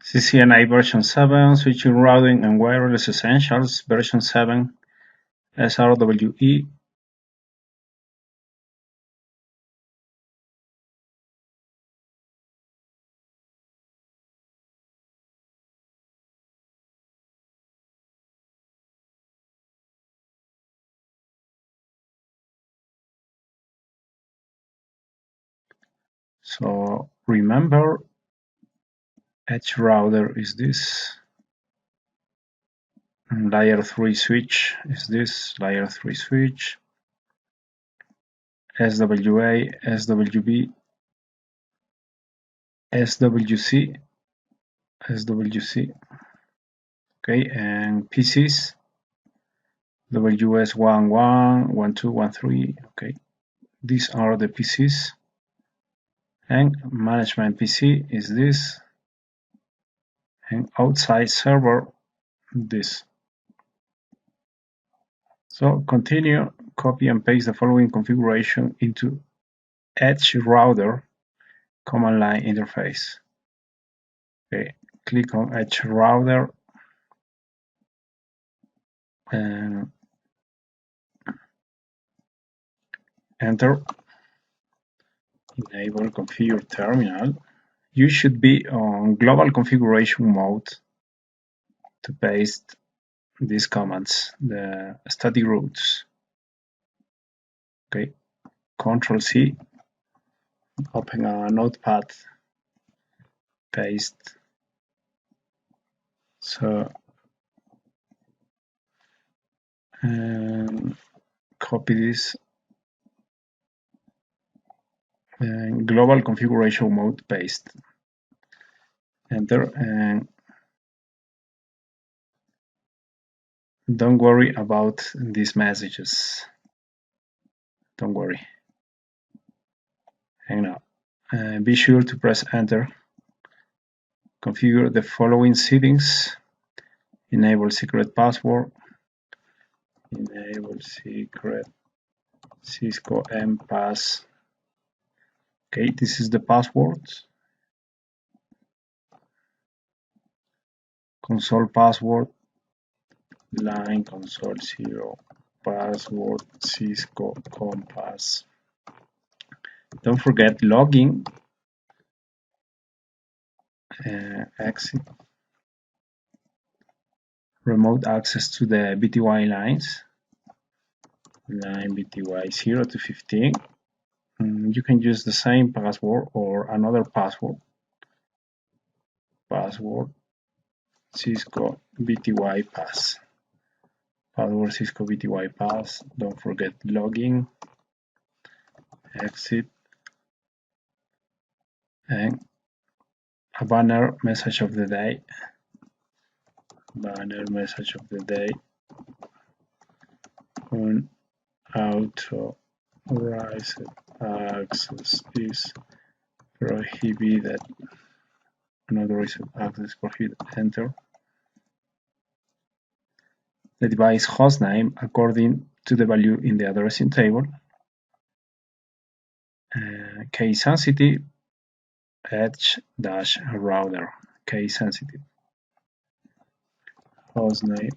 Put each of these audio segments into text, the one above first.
CCNA version 7, switching, routing, and wireless essentials version 7, SRWE. So remember, edge router is this, and layer 3 switch is this, layer 3 switch, SWA, SWB, SWC, SWC, okay, and PCs, WS11, 12, 13, okay, these are the PCs, and management PC is this, and outside server this. So continue, copy and paste the following configuration into Edge Router command line interface. Okay, click on Edge Router and enter. Enable configure terminal. You should be on global configuration mode to paste these commands, the static routes. Okay, Control C, open a notepad, paste. So copy this and global configuration mode, paste. Enter, and don't worry about these messages. Don't worry. And now, be sure to press enter. Configure the following settings. Enable secret password. Enable secret Cisco MPass. Okay, this is the password. Console password. Line console 0. Password Cisco Compass. Don't forget login. Exit. Remote access to the BTY lines. Line BTY 0 to 15. You can use the same password or another password. Password Cisco BTY Pass. Password Cisco BTY Pass. Don't forget login. Exit. And a banner message of the day. Banner message of the day. Unauthorized access is prohibited. Unauthorized access prohibited. Enter. The device hostname according to the value in the addressing table. Case sensitive, edge-router, case sensitive. Hostname,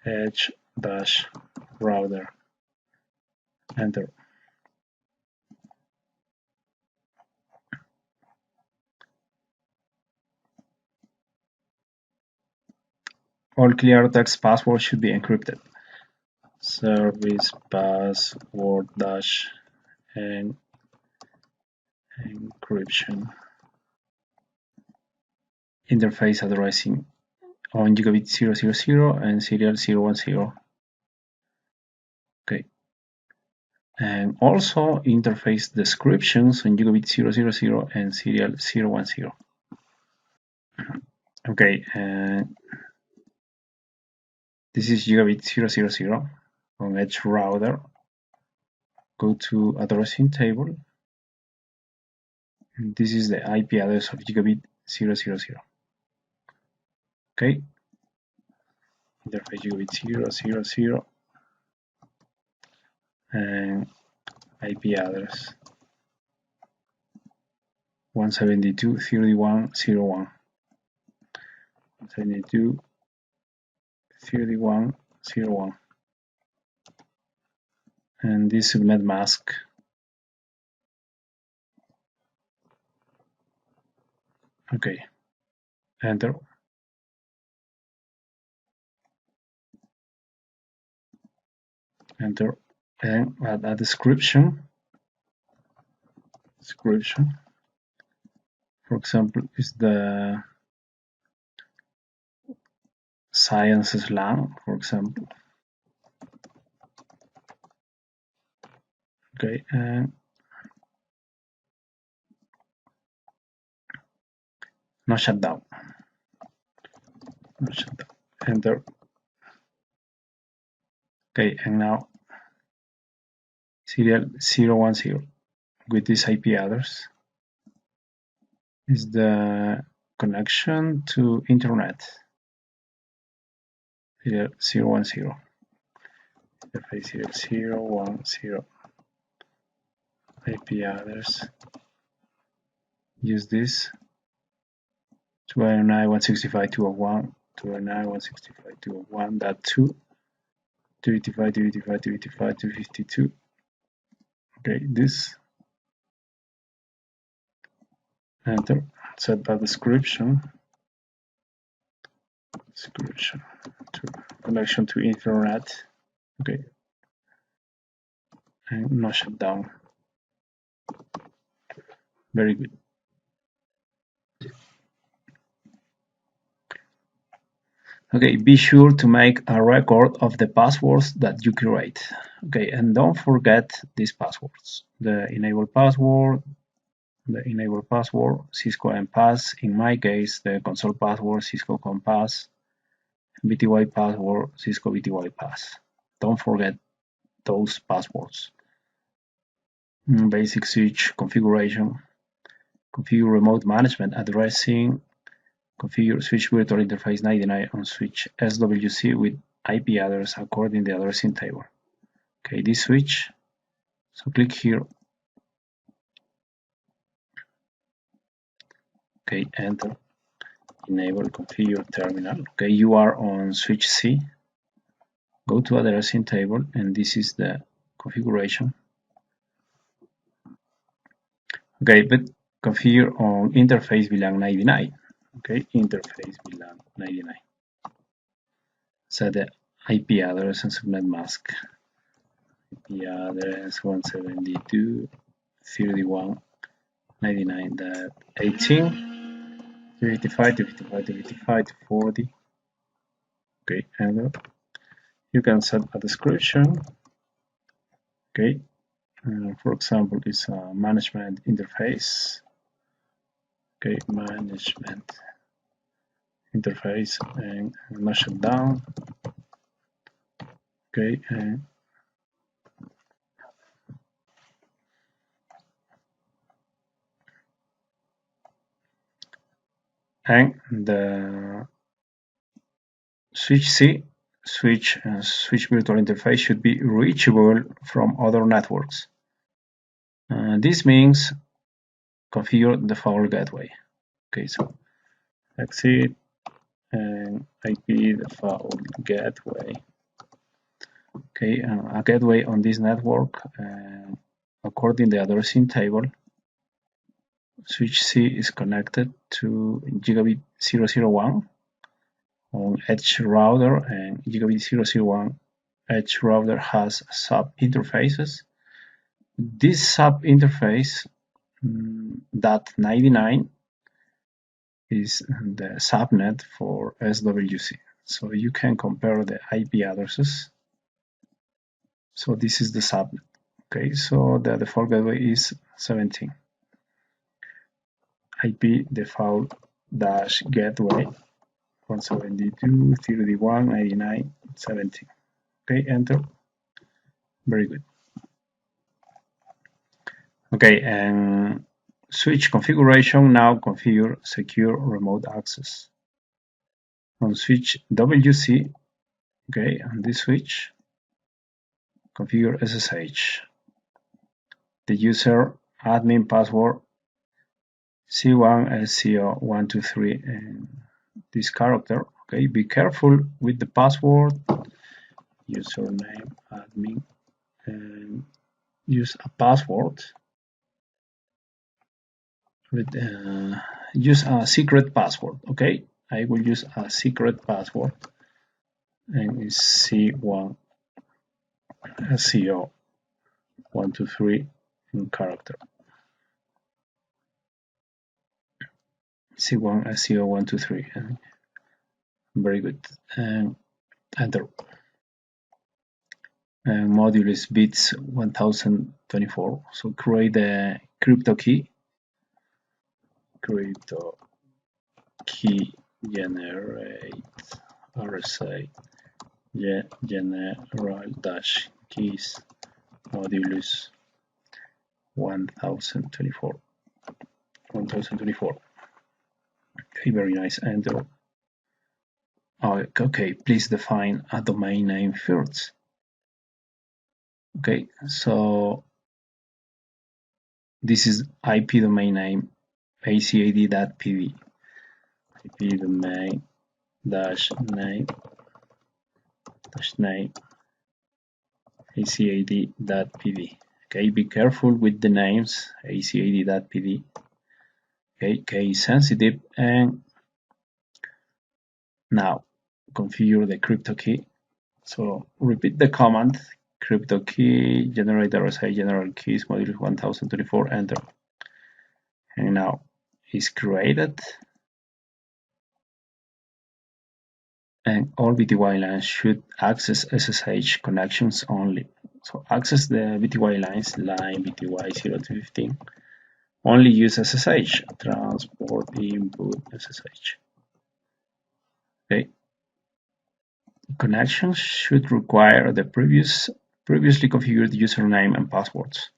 edge-router. Enter. All clear text passwords should be encrypted. Service password dash and encryption. Interface addressing on gigabit 000 and serial 010. Okay. And also interface descriptions on gigabit 000 and serial 010. Okay, this is gigabit 000 on edge router. Go to addressing table. And this is the IP address of gigabit 000. Okay, interface gigabit 000 and IP address 172.31.01. 172.31.01, and this subnet mask. Okay, enter. Enter, and add a description. For example, is the sciences LAN, for example. Okay, and no shutdown. Enter. Okay, and now serial 010 with this IP address is the connection to internet. Serial 010. Interface serial 010 IP address. Use this 209.165.201, 209.165.201.2, 255.255.255.252. Okay, this. Enter. Set the description to connection to internet. Okay, and no shutdown. Very good. Okay, be sure to make a record of the passwords that you create. Okay, and don't forget these passwords: the enable password, Cisco MPass. In my case, the console password, Cisco CompaSS, VTY password, Cisco VTY Pass. Don't forget those passwords. Basic switch configuration, configure remote management addressing, configure switch virtual interface 99 on switch SWC with IP address according to the addressing table. Okay, this switch, so click here. Okay, enter. Enable configure terminal. Okay, you are on switch C. Go to addressing table, and this is the configuration. Okay, but configure on interface VLAN 99. Okay, interface VLAN 99. Set the IP address and subnet mask. IP address 172.31.99.18. 255, 255, 255, 240. Okay, enter. You can set a description. Okay, for example, it's a management interface. Okay, management interface and no shutdown. Okay, and the switch C switch virtual interface should be reachable from other networks. This means configure default gateway. Okay, so exit and IP default gateway. Okay, a gateway on this network, according to the addressing table, switch C is connected to gigabit 001 on edge router, and gigabit 001 edge router has sub interfaces. This sub interface .99 is the subnet for SWC. So you can compare the IP addresses. So this is the subnet. Okay, so the default gateway is 17. IP default dash gateway 172.31.99.17. Okay, enter. Very good. Okay, and switch configuration. Now configure secure remote access. On switch WC, okay, on this switch, configure SSH. The user admin password C1SCO123, and this character. Okay, be careful with the password, username, admin, and use a password with use a secret password. Okay, I will use a secret password, and it's C1 SEO 123 in character. C1 SEO 123. Very good. And enter. And module is bits 1024. So create the crypto key. Crypto key generate RSA general dash keys modulus 1024. Okay, very nice. Enter. Okay, please define a domain name first. Okay, so this is IP domain name acad.pv. IP domain dash name acad.pv. Okay, be careful with the names acad.pv. Okay, case sensitive. And now configure the crypto key. So repeat the command crypto key generate RSA general keys module 1024, enter. And now it's created, and all VTY lines should access SSH connections only. So access the VTY lines, line VTY 0 to 15, only use SSH, transport input SSH. Okay. Connections should require the previously configured username and passwords.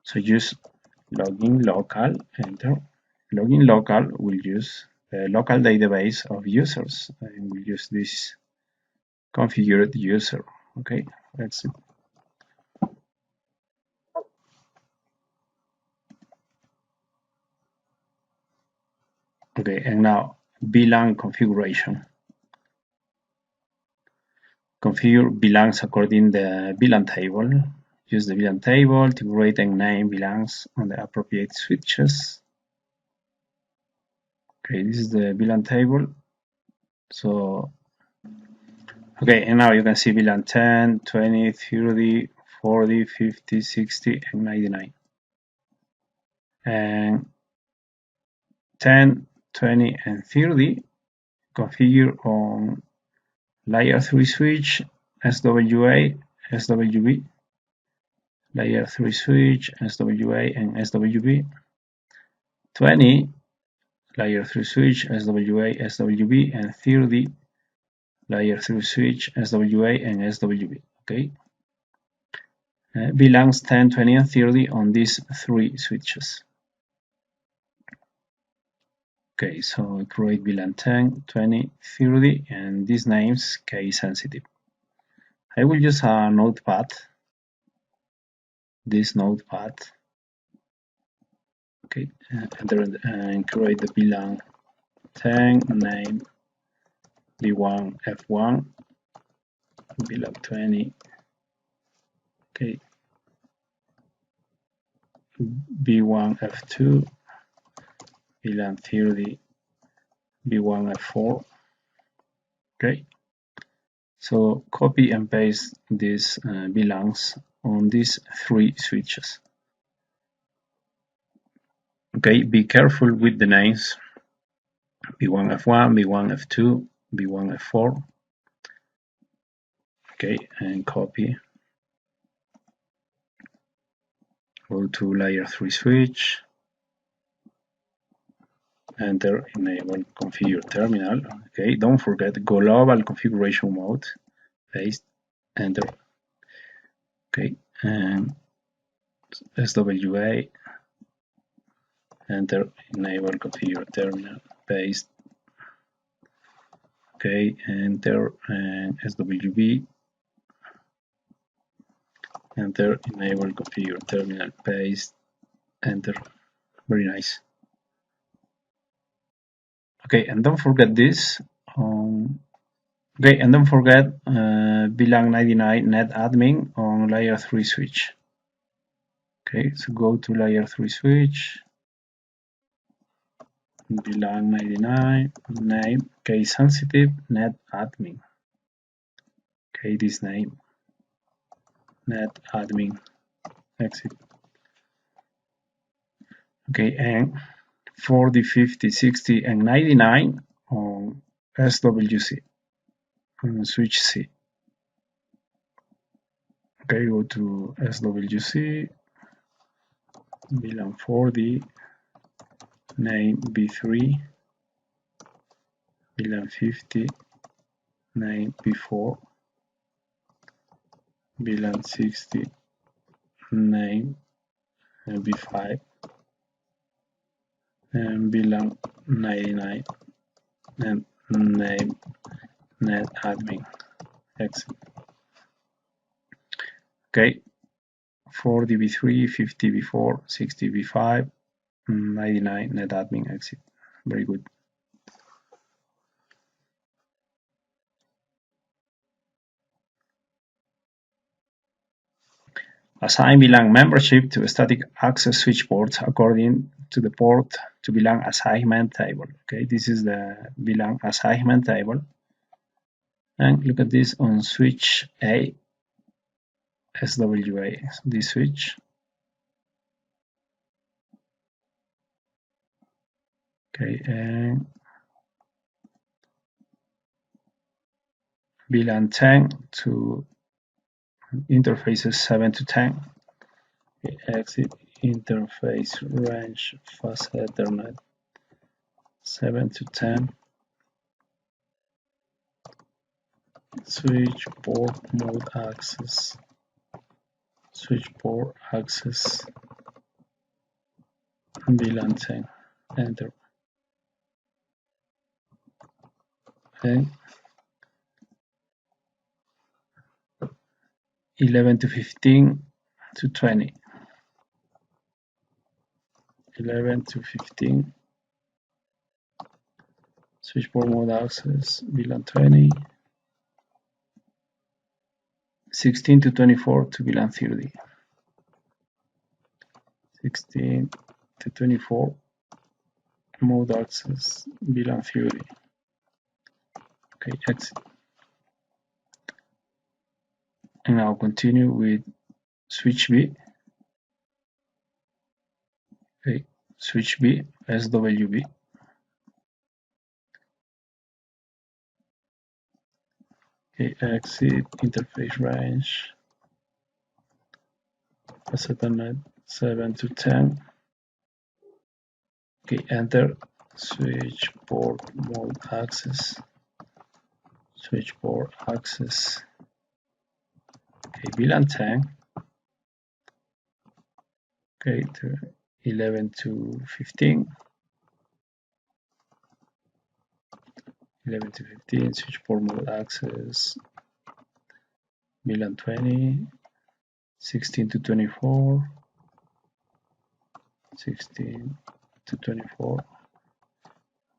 So use login local, enter. Login local will use the local database of users, and we'll use this configured user. Okay, let's see. Okay, and now VLAN configuration. Configure VLANs according the VLAN table. Use the VLAN table to create and name VLANs on the appropriate switches. Okay, this is the VLAN table. So, okay, and now you can see VLAN 10, 20, 30, 40, 50, 60, and 99. And 10, 20, and 30 configure on layer 3 switch, SWA, SWB, layer 3 switch, SWA, and SWB. 20, layer 3 switch, SWA, SWB, and 30, layer 3 switch, SWA, and SWB. Okay. VLANs 10, 20, and 30 on these three switches. Okay, so create VLAN 10, 20, 30, and these names case sensitive. I will use a notepad, this notepad. Okay, enter and create the VLAN 10 name V1 F1, VLAN 20. Okay, V1 F2, VLAN 30, V1 F4. Okay, so copy and paste these VLANs on these three switches. Okay, be careful with the names V1 F1, V1 F2, V1 F4. Okay, and copy. Go to layer 3 switch. Enter, enable, configure terminal. Okay, don't forget global configuration mode. Paste, enter. Okay, and SWA. Enter, enable, configure terminal. Paste. Okay, enter, and SWB. Enter, enable, configure terminal. Paste. Enter. Very nice. Okay, and don't forget this. Okay, and don't forget VLAN 99 net admin on layer 3 switch. Okay, so go to layer 3 switch, VLAN 99, name, case sensitive, net admin. Okay, this name, net admin, exit. Okay, and 40, 50, 60, and 99 on SWC, on switch C. Okay, go to SWC, VLAN 40, name B3, VLAN 50, name B4, VLAN 60, name B5, and VLAN 99, and name net admin, exit. Okay, 40 B3, 50 B4, 60 B5, 99 net admin, exit. Very good. Assign VLAN membership to static access switch ports according to the port to VLAN assignment table. Okay, this is the VLAN assignment table. And look at this on switch A, SWA, this switch. Okay, and VLAN 10 to interfaces 7 to 10. Okay, exit interface range fast Ethernet 7 to 10. Switch port mode access. Switch port access. VLAN 10. Enter. And 11 to 15 to 20. 11 to 15. Switch port mode access. VLAN 20. 16 to 24 to VLAN 30. 16 to 24 mode access VLAN 30. Okay, exit. And now continue with switch B. Okay, switch B, SWB. Okay, exit interface range. Ethernet 7 to 10. Okay, enter switch port mode access. Switch port access. Okay, VLAN 10. Okay, to 11 to 15. 11 to 15, switch port mode access, VLAN 20, 16 to 24, 16 to 24,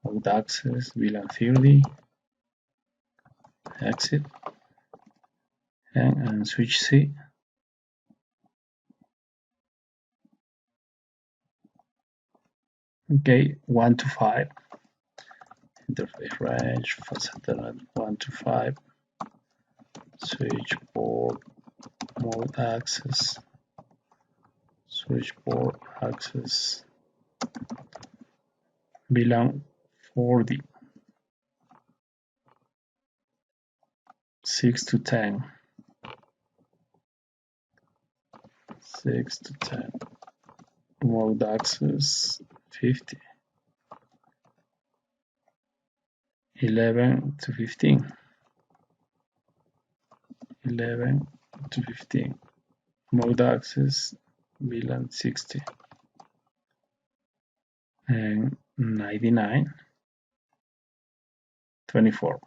mode access, VLAN 30, exit, and switch C. Okay, 1 to 5, interface range, fast Ethernet 1 to 5, switch port mode access, switch port access, VLAN 40, 6 to 10, 6 to 10, mode access 50, 11 to 15, 11 to 15, mode access VLAN 60, and 99, 24.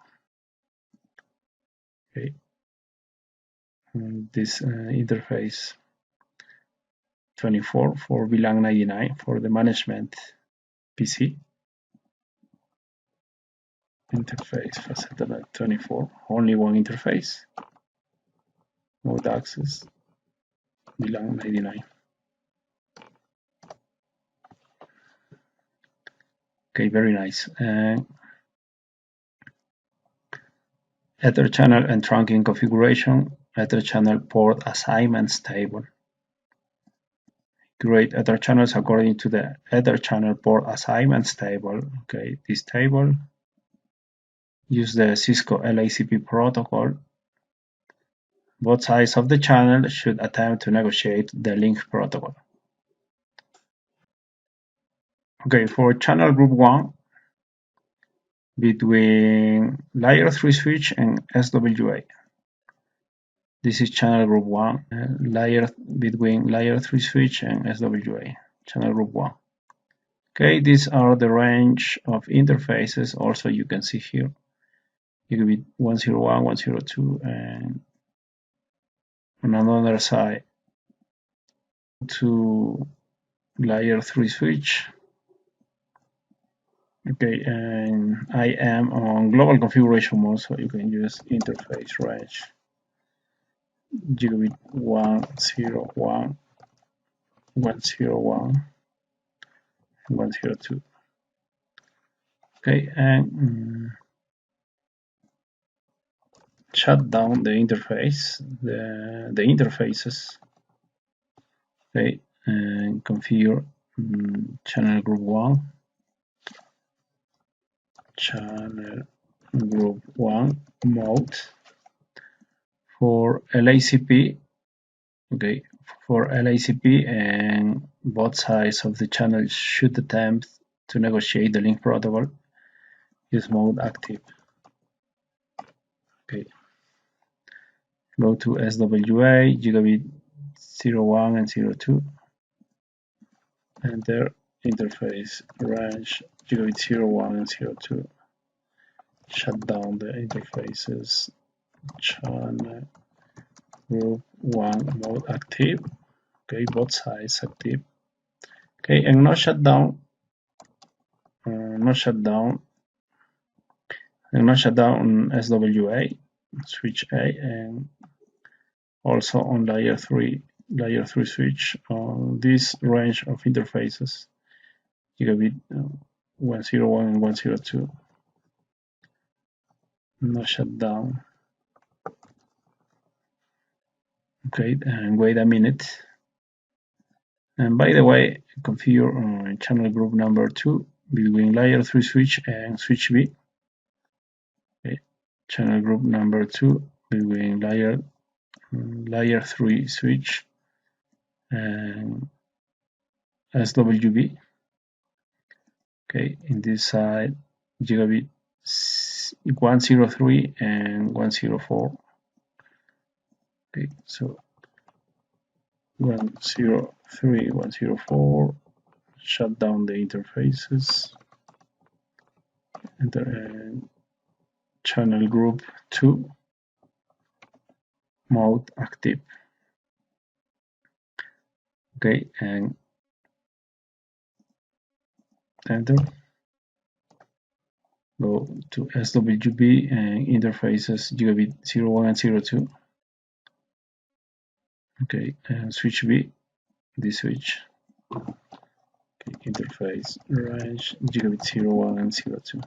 Okay, and this interface 24 for VLAN 99 for the management PC. interface facade 24, only one interface. Mode access VLAN 99. Okay, very nice. EtherChannel and trunking configuration, EtherChannel port assignments table. Create EtherChannels according to the EtherChannel port assignments table. Okay, this table. Use the Cisco LACP protocol. Both sides of the channel should attempt to negotiate the link protocol. Okay, for channel group 1, between layer 3 switch and SWA. This is channel group 1, between layer 3 switch and SWA, channel group 1. Okay, these are the range of interfaces. Also, you can see here, it will be 101, 102, and on another side, to layer 3 switch. Okay, and I am on global configuration mode, so you can use interface range gigabit 101, 101, 102. Okay, and shut down the interface, the interfaces. Okay, and configure channel group 1, channel group 1 mode for LACP. Okay, for LACP, and both sides of the channel should attempt to negotiate the link protocol. Use mode active. Okay, go to SWA, gigabit 01 and 02. Enter interface range gigabit 01 and 02. Shut down the interfaces. Channel group 1 mode active. Okay, both sides active. Okay, and not shut down. Not shut down on SWA, switch A, and also on layer 3 switch on this range of interfaces, gigabit 101 and 102. Not shut down. Okay, and wait a minute. And by the way, configure channel group number 2 between layer 3 switch and switch B. Okay, channel group number 2 between layer 3 switch and SWB. Okay, in this side, gigabit 103 and 104. Okay, so 103, 104, shut down the interfaces. Enter channel group 2 mode active. Okay, and enter. Go to SWB and interfaces gigabit 01 and 02. Okay, and switch B, this switch. Okay, interface range gigabit 01 and 02.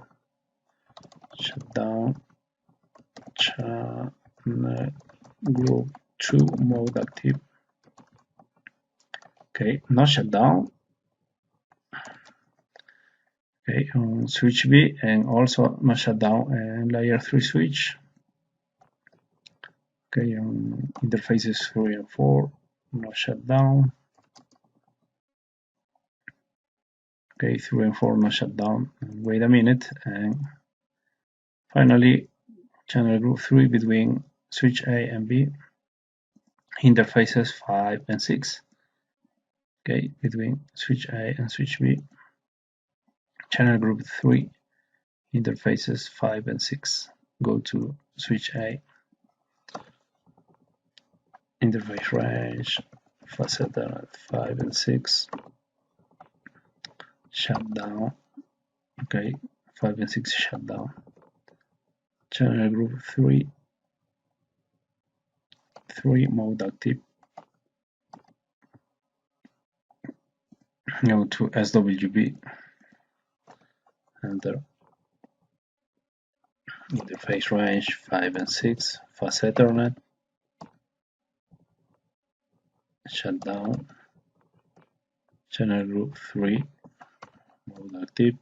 Shut down channel group 2 mode active. Okay, not shut down. Okay, on switch B, and also not shut down and layer 3 switch. Okay, on interfaces 3 and 4, not shut down. Okay, 3 and 4 not shut down. Wait a minute, and finally, channel group 3 between switch A and B, interfaces 5 and 6. Okay, between switch A and switch B, channel group 3, interfaces 5 and 6. Go to switch A, interface range, facade 5 and 6, shut down. Okay, 5 and 6 shut down. channel group 3 mode active. Go to SWE, enter interface range 5 and 6, fast Ethernet, shut down, channel group 3 mode active.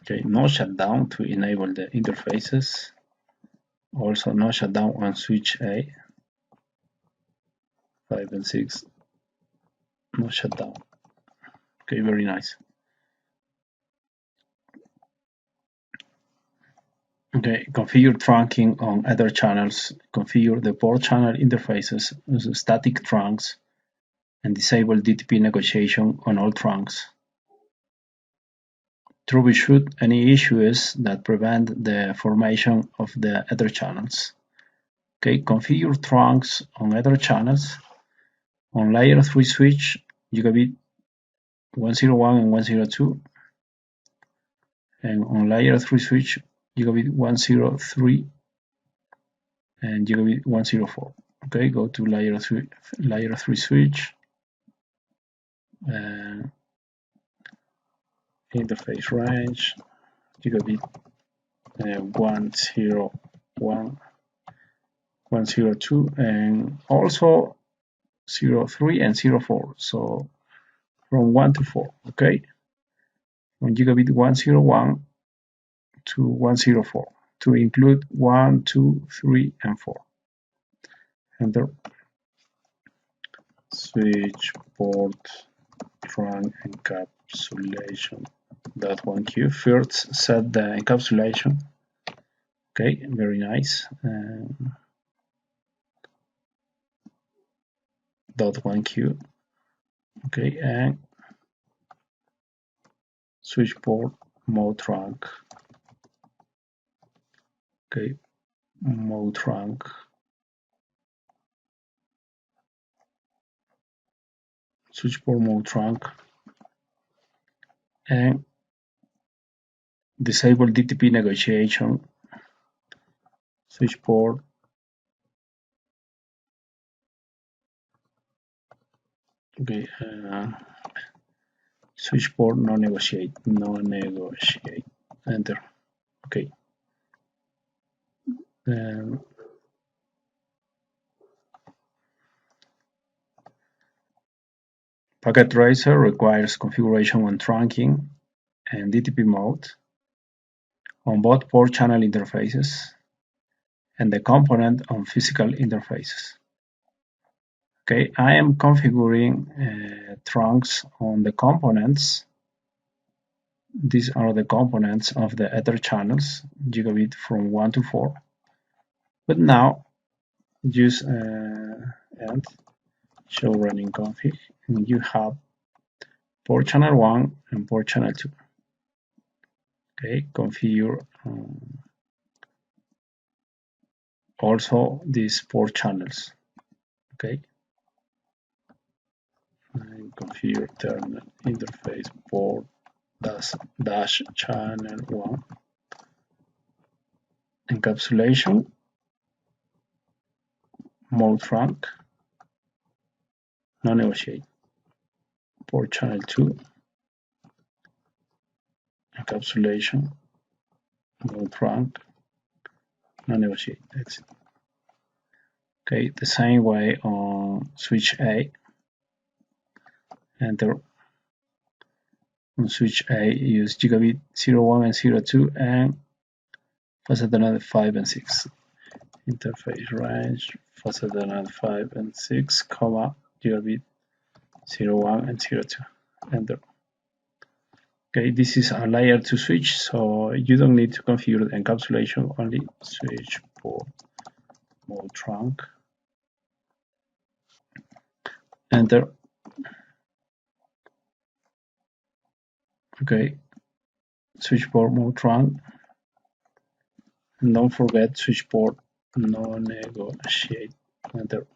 Okay, no shutdown to enable the interfaces. Also no shutdown on switch A, 5 and 6, no shutdown. Okay, very nice. Okay, configure trunking on other channels, configure the port channel interfaces as static trunks, and disable DTP negotiation on all trunks. Troubleshoot any issues that prevent the formation of the ether channels. Okay, configure trunks on ether channels. On layer 3 switch, gigabit 101 and 102, and on layer 3 switch, gigabit 103 and gigabit 104. Okay, go to layer 3 switch, interface range, gigabit 101, 102, and also 03 and 04. So from 1 to 4. Okay, from gigabit 101 to 104 to include 1, 2, 3, and 4. Enter. Switch port trunk encapsulation .1Q. First set the encapsulation. Okay, very nice. .1Q. Okay, and switch port mode trunk. Okay, mode trunk. Switch port mode trunk, and disable DTP negotiation. Switch port. Okay, switch port no negotiate. Enter. Okay. Packet tracer requires configuration on trunking and DTP mode on both port channel interfaces and the component on physical interfaces. Okay, I am configuring trunks on the components. These are the components of the ether channels, gigabit from 1 to 4. But now use and show running config, and you have port channel 1 and port channel 2. Okay, configure also these port channels. Okay, and configure terminal interface port dash channel 1 encapsulation mode trunk no negotiate. Port channel 2 encapsulation mode trunk no negotiate. Exit. Okay, the same way on switch A. Enter. On switch A, use gigabit 01 and 02 and fast Ethernet 5 and 6. Interface range fast Ethernet 5 and 6, gigabit 01 and 02. Enter. Okay, this is a layer 2 switch, so you don't need to configure the encapsulation, only switch port mode trunk. Enter. Okay, switch port mode trunk. And don't forget switch port no negotiate. Enter.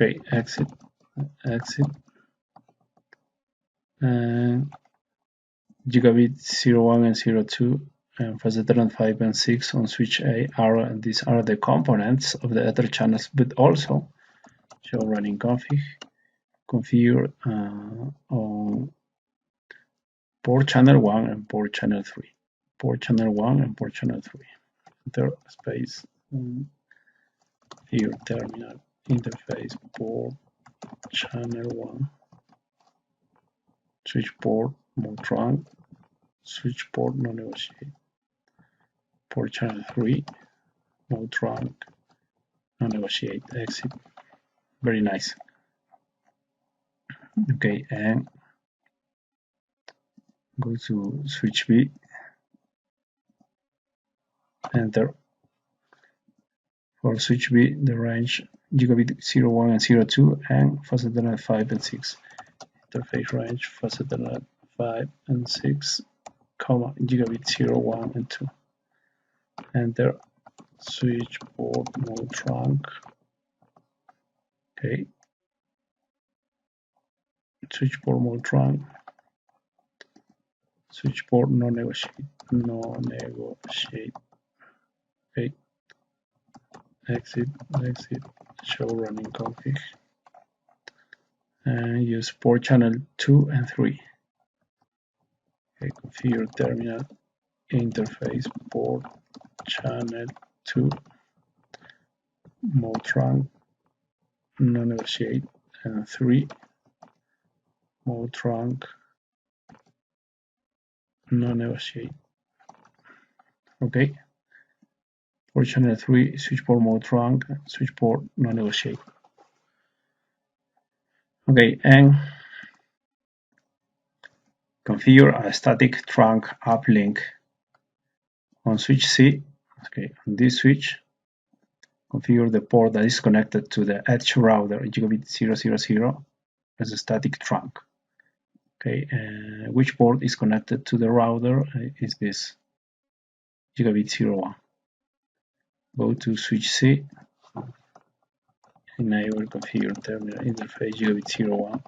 Okay, exit. And gigabit 01 and 02 and for Ethernet 5 and 6 on switch A these are the components of the Ether channels, but also show running configure on port channel 1 and port channel 3. Port channel 1 and port channel 3. Enter space here terminal interface port channel 1 switch port mode trunk switch port no negotiate port channel 3 mode trunk no negotiate exit. Very nice. Okay, and go to switch B, enter. For switch B, the range gigabit 01 and 02 and fast Ethernet 5 and 6. Interface range fast Ethernet 5 and 6, gigabit 01 and 2. Enter. Switch port mode trunk. Okay. Switch port mode trunk. Switch port no negotiate. No negotiate. Okay. Exit. Show running config. And use port channel 2 and 3. Okay, configure terminal interface port channel 2 mode trunk no negotiate and 3 mode trunk no negotiate. Okay, port channel 3 switch port mode trunk switch port no negotiate. Okay, and configure a static trunk uplink on switch C. Okay, on this switch configure the port that is connected to the edge router gigabit 000 as a static trunk. Okay, which port is connected to the router is this gigabit 01. Go to switch C, enable configure terminal interface gigabit 01.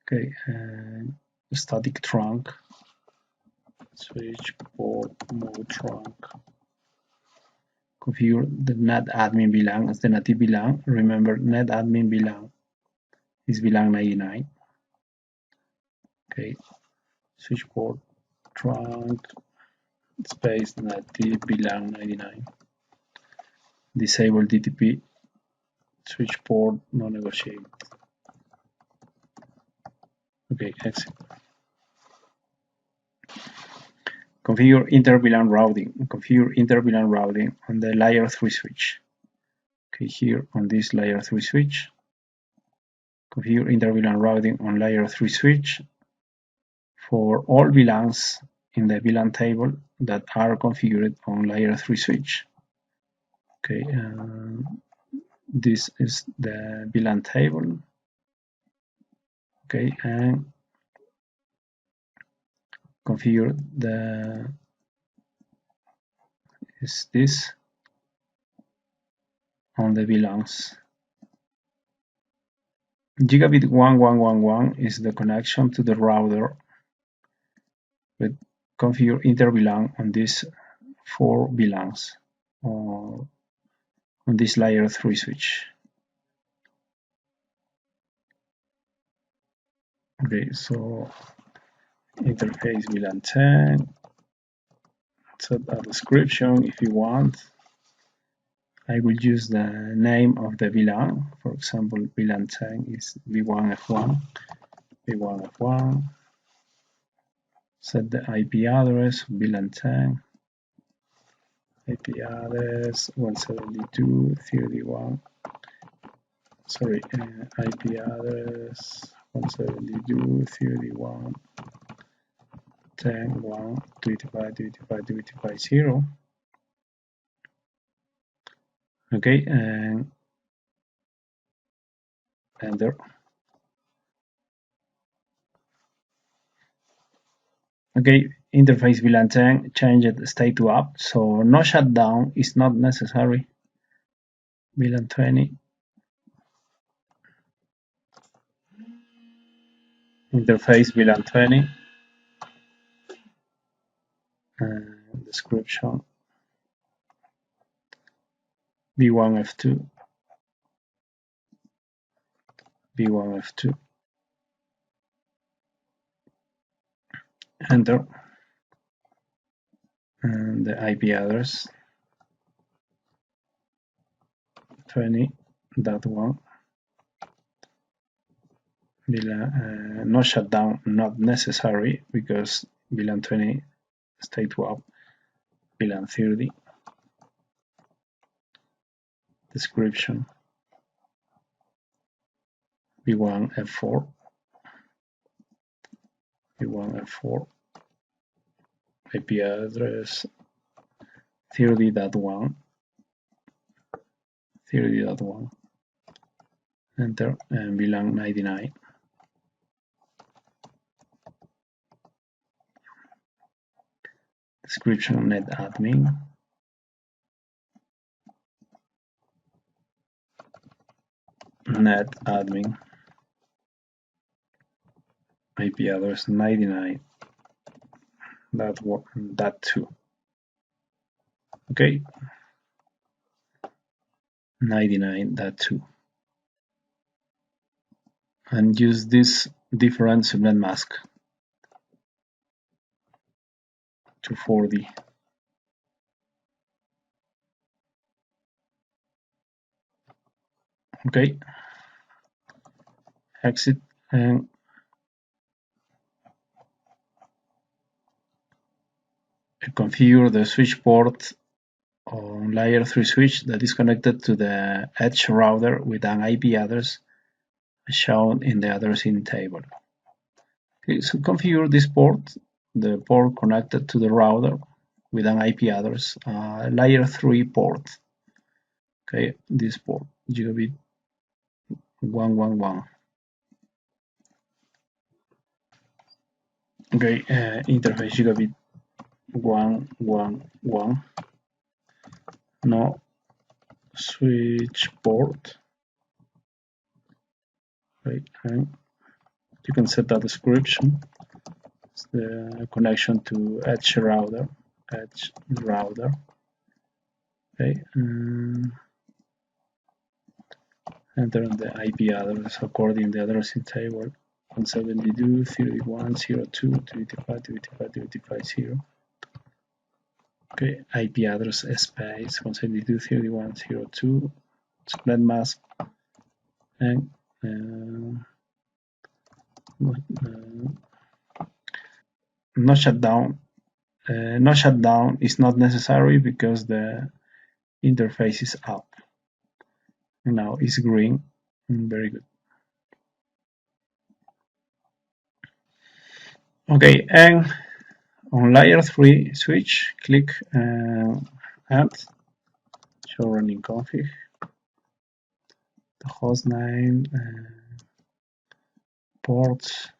Okay, static trunk, switch port mode trunk. Configure the netadmin VLAN as the native VLAN. Remember, netadmin VLAN is VLAN 99. Okay, switch port trunk space native VLAN 99. Disable DTP. Switch port no negotiate. Okay, exit. Configure inter-VLAN routing. Configure inter-VLAN routing on the layer 3 switch. Okay, here on this layer 3 switch. Configure inter-VLAN routing on layer 3 switch for all VLANs in the VLAN table that are configured on layer 3 switch. Okay, this is the VLAN table. Okay, and configure this on the VLANs. Gigabit 1111 is the connection to the router, with configure inter-VLAN on these 4 VLANs on this layer 3 switch. Okay, so interface VLAN 10, set a description if you want. I will use the name of the VLAN. For example, VLAN 10 is v1f1, v1f1. Set the IP address of VLAN 10, IP address 172.31. Sorry, IP address 172.31. 10, 1, 25, 25, 25, 0. Okay, and enter. Okay, interface VLAN 10 changed state to up, so no shutdown is not necessary. VLAN 20. Interface VLAN 20. Description v1 f2 v1 f2, enter, and the IP address 20.1 VLAN, no shutdown, not necessary because VLAN 20 state swap, VLAN 30, description v1 f4 v1 f4, IP address 30.1 30.1, enter, and VLAN 99. Description net admin IP address 99.1.2. Okay, 99.2, and use this different subnet mask to 4D. Okay, exit and configure the switch port on layer 3 switch that is connected to the edge router with an IP address shown in the addressing table. Okay, so configure this port, the port connected to the router with an IP address, layer 3 port. Okay, this port, gigabit 111. Okay, interface gigabit 111. No switch port. Okay, and you can set that description. It's the connection to edge router. Okay, enter the IP address according to the addressing table 172.31.02.285.285.285.0. Okay, IP address space 172.31.02, subnet mask, and no shutdown. No shutdown is not necessary because the interface is up. Now it's green. Very good. Okay, and on layer 3 switch, click add, show running config, the host name, ports.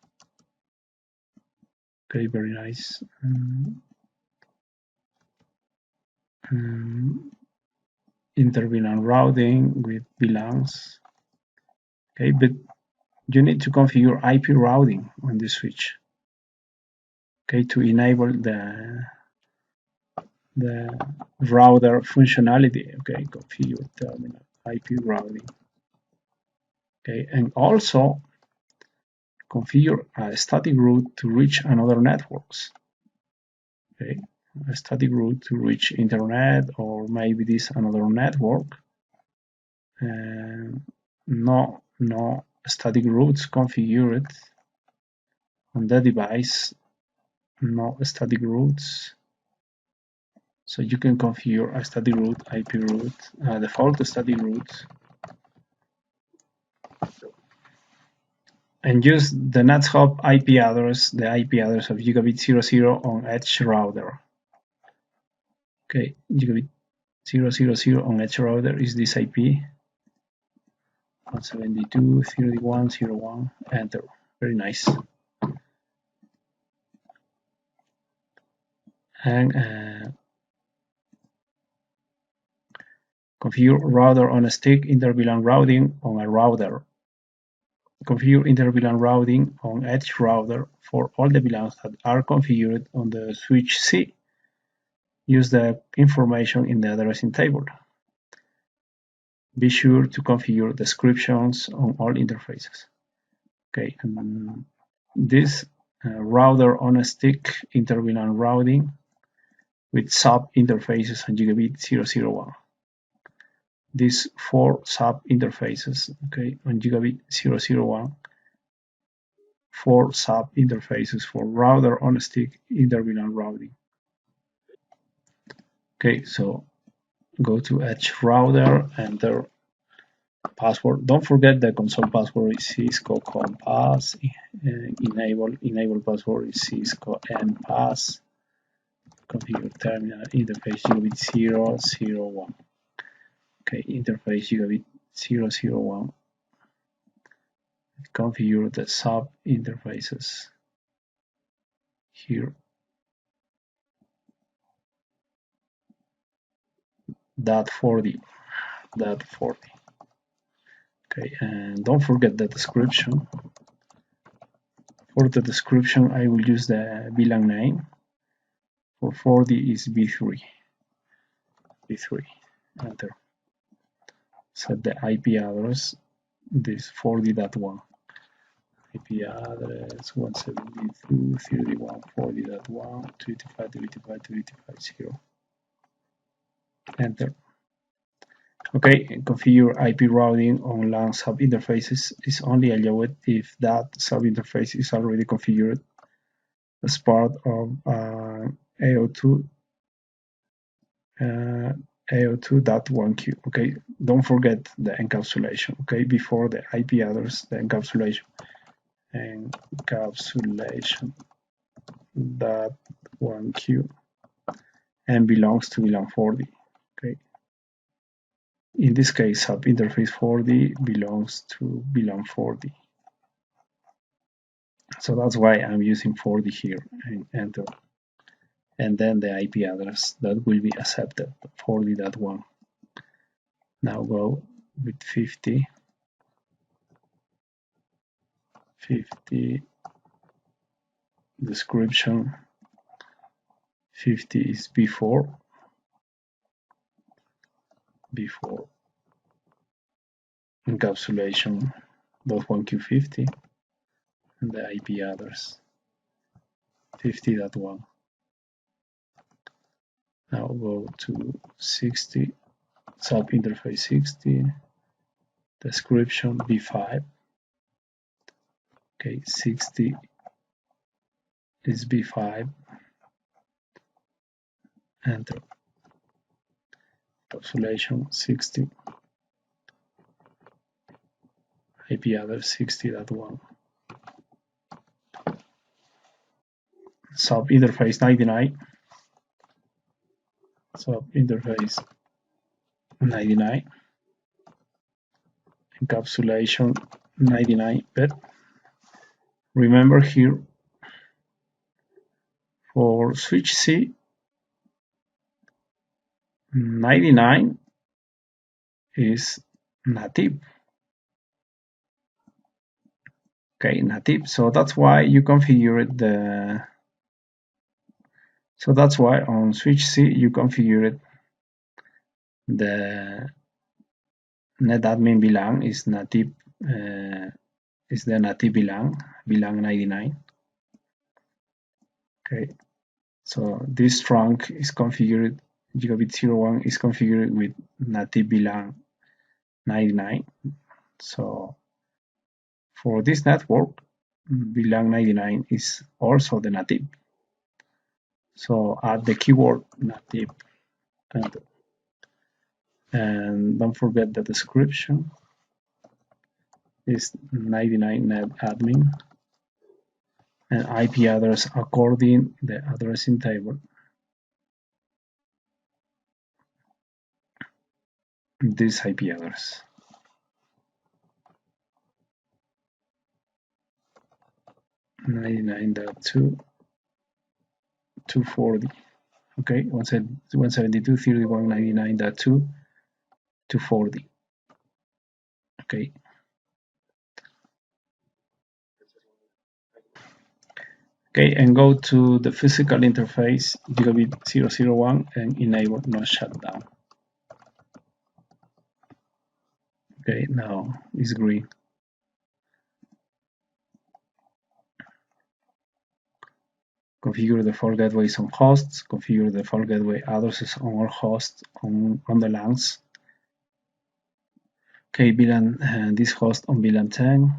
Okay, very nice. Inter-VLAN routing with VLANs. Okay, but you need to configure IP routing on this switch. Okay, to enable the router functionality. Okay, configure terminal IP routing. Okay, and also configure a static route to reach another networks. Okay, a static route to reach internet or maybe this another network. No static routes configured on the device. No static routes. So you can configure a static route, IP route, default static route, and use the NetHub IP address, the IP address of gigabit 00 on edge router. Okay, gigabit 000 on edge router is this IP 172.31.01, enter. Very nice. And configure router on a stick, inter-VLAN routing on a router. Configure inter-VLAN routing on edge router for all the VLANs that are configured on the switch C use the information in the addressing table. Be sure to configure descriptions on all interfaces. Okay, and this router on a stick inter-VLAN routing with sub interfaces and gigabit 001. These 4 sub interfaces, okay, on gigabit 001, 4 sub interfaces for router on a stick inter-VLAN routing. Okay, so go to Edge Router, enter password. Don't forget the console password is Cisco Compass. Enable password is Cisco MPass. Configure terminal interface gigabit 001. Okay, interface gigabit 001. Configure the sub interfaces here. .40. Okay, and don't forget the description. For the description, I will use the VLAN name. For 40 is B3. Enter. Set the IP address. This 40.1. IP address 172.31.40.1 25.25.25.0. Enter. Okay, configure IP routing on LAN sub interfaces is only allowed if that sub interface is already configured as part of AO2 AO2.1q. Okay, don't forget the encapsulation. Okay, before the IP address, the encapsulation that 1q and belongs to VLAN 40. Okay, in this case, sub interface 40 belongs to VLAN 40. So that's why I'm using 40 here and enter. And then the IP address that will be accepted, 40.1. Now go with 50 description. 50 is before encapsulation .1q50 and the IP address 50.1. Now go to 60 sub interface 60 description B5. Okay, 60 is B5. Enter. Encapsulation 60. IP address 60.1. Sub interface 99. Sub interface 99. Encapsulation 99 bit. Remember here for switch C 99 is native. Okay, native. So that's why you configured the. So that's why on switch C you configured the netadmin VLAN is native. Is the native VLAN 99. Okay, so this trunk is configured. Gigabit 01 is configured with native VLAN 99. So for this network, VLAN 99 is also the native. So add the keyword native and don't forget the description is 99 net admin and IP address according the addressing table. This IP address. 99.2.240. Okay, 172.31.99.2.240. Okay. Okay, and go to the physical interface gigabit 001 and enable no shutdown. Okay, now it's green. Configure the default gateways on hosts. Configure the default gateway addresses on all hosts on the LANs. Okay, VLAN, this host on VLAN 10.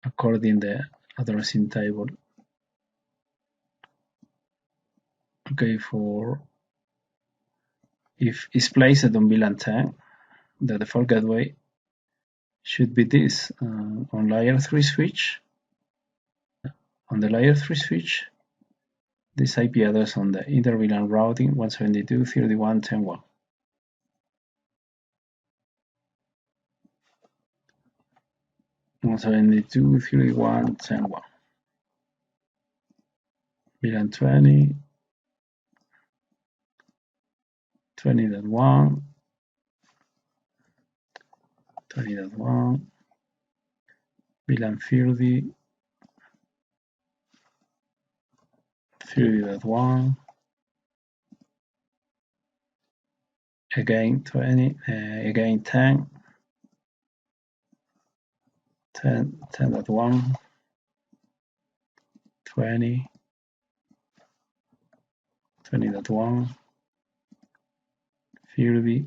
According the addressing table. Okay, for if it's placed on VLAN 10, the default gateway should be this on layer 3 switch. On the layer 3 switch, this IP address on the inter VLAN routing 172.31.10.1. VLAN 20, 20.1, 20.1, VLAN 30, 30.1, again 20, again 10, 10.1, 20, 20.1, 30,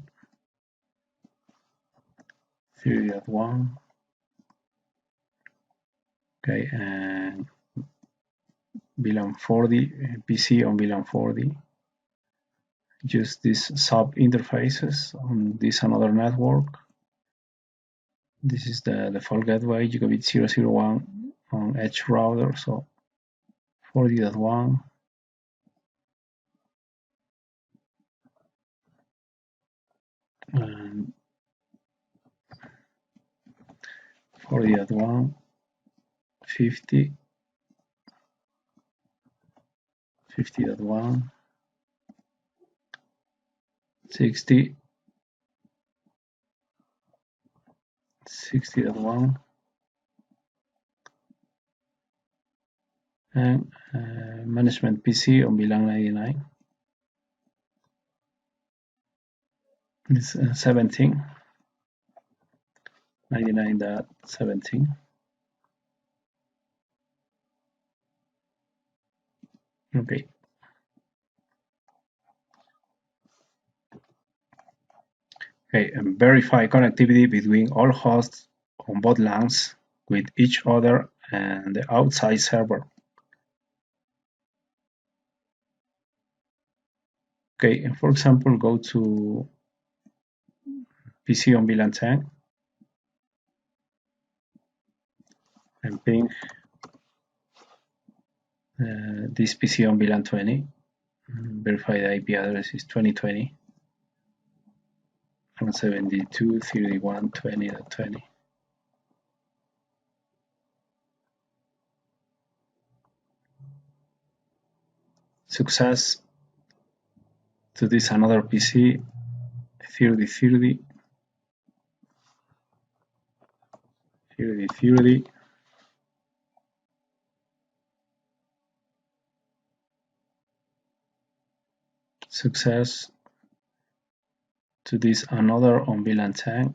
30.1. Okay, and VLAN 40, PC on VLAN 40. Use these sub interfaces on this another network. This is the default gateway gigabit 001 on edge router, so 40.1. And 40.1, 50, 50.1, 60, 60.1, and management PC on VLAN 99. It's 17, 99.17. Okay. Okay, and verify connectivity between all hosts on both LANs with each other and the outside server. Okay, and for example, go to PC on VLAN 10 and ping this PC on VLAN 20. Verify the IP address is 2020 172.31.20.20. Success to this another PC 3030 3030. Success to this another on VLAN 10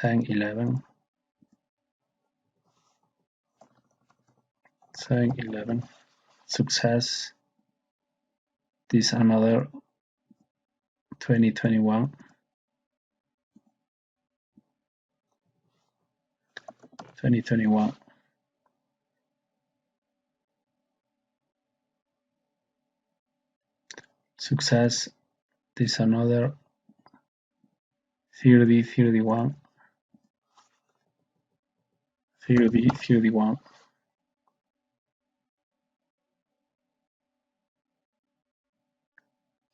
1011 1011. Success this another 2021 2021. Success this another 3031 3031.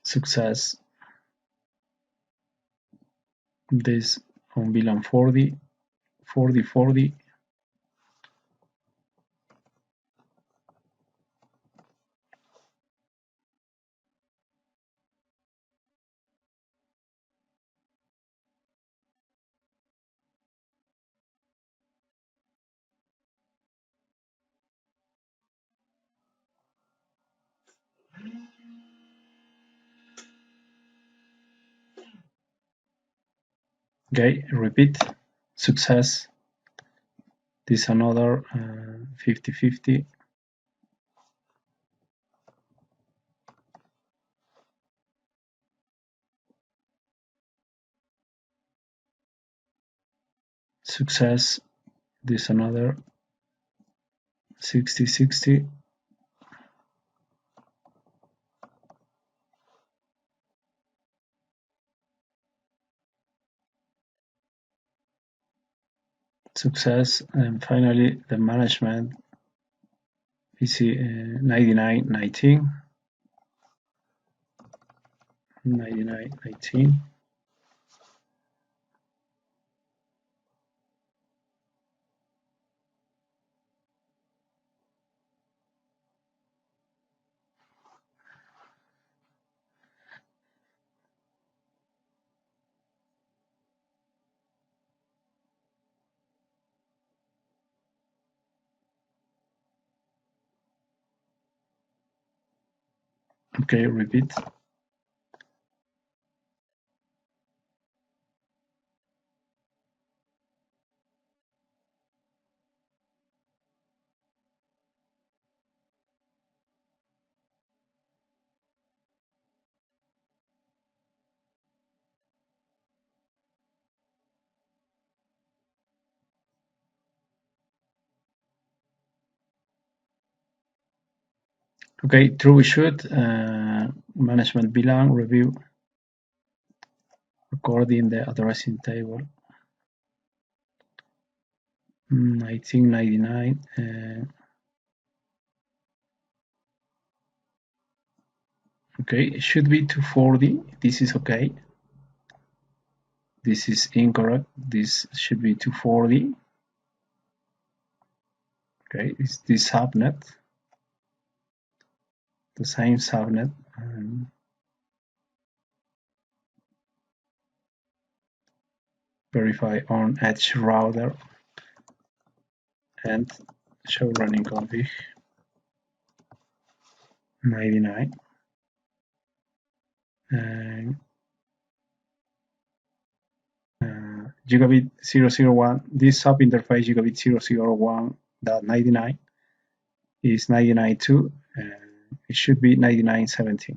Success this on VLAN 40 4040. Okay, repeat. Success. This another 50-50. Success. This another 60-60. Success. And finally, the management PC 99-19. 99-19. Okay, repeat. Okay, troubleshoot, management VLAN review, recording the addressing table. 1999. Okay, it should be 240. This is okay. This is incorrect. This should be 240. Okay, it's this subnet, the same subnet. Verify on edge router and show running config 99 and gigabit 001. This sub interface gigabit 001.99 is 99.2 and it should be 99.17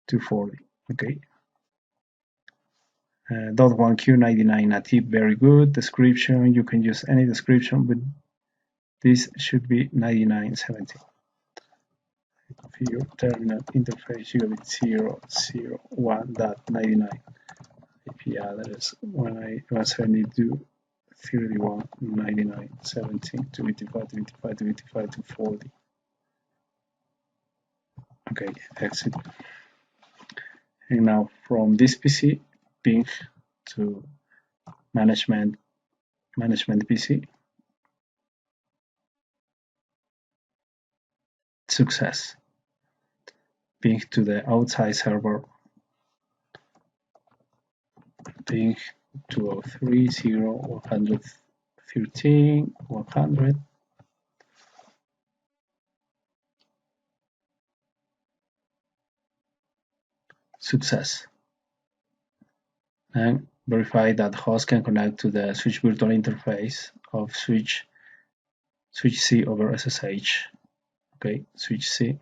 240. Okay. .1Q99 native, very good. Description, you can use any description, but this should be 99.17. Configure terminal interface gigabit 001.99 IP address 172.31.99.17 255.240. Okay, exit. And now from this PC, ping to management PC. Success. Ping to the outside server. Ping 203.0.113.100. Success. And verify that host can connect to the switch virtual interface of switch C over SSH. Okay, switch C.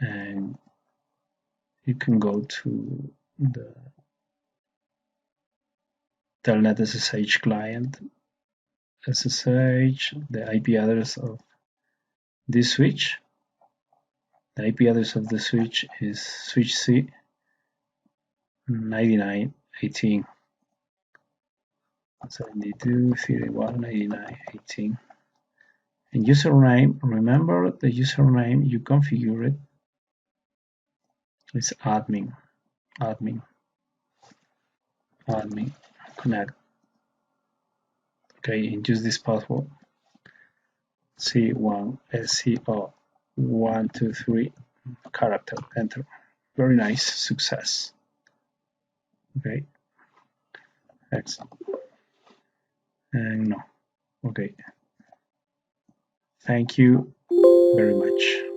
And you can go to the telnet SSH client, SSH, the IP address of this switch. The IP address of the switch is switch C 99.18. 72.31.99.18. And username, remember the username you configure it is admin connect. Okay, and use this password C1 SCO 123 character, enter. Very nice, success. Okay, excellent. And no, okay. Thank you very much.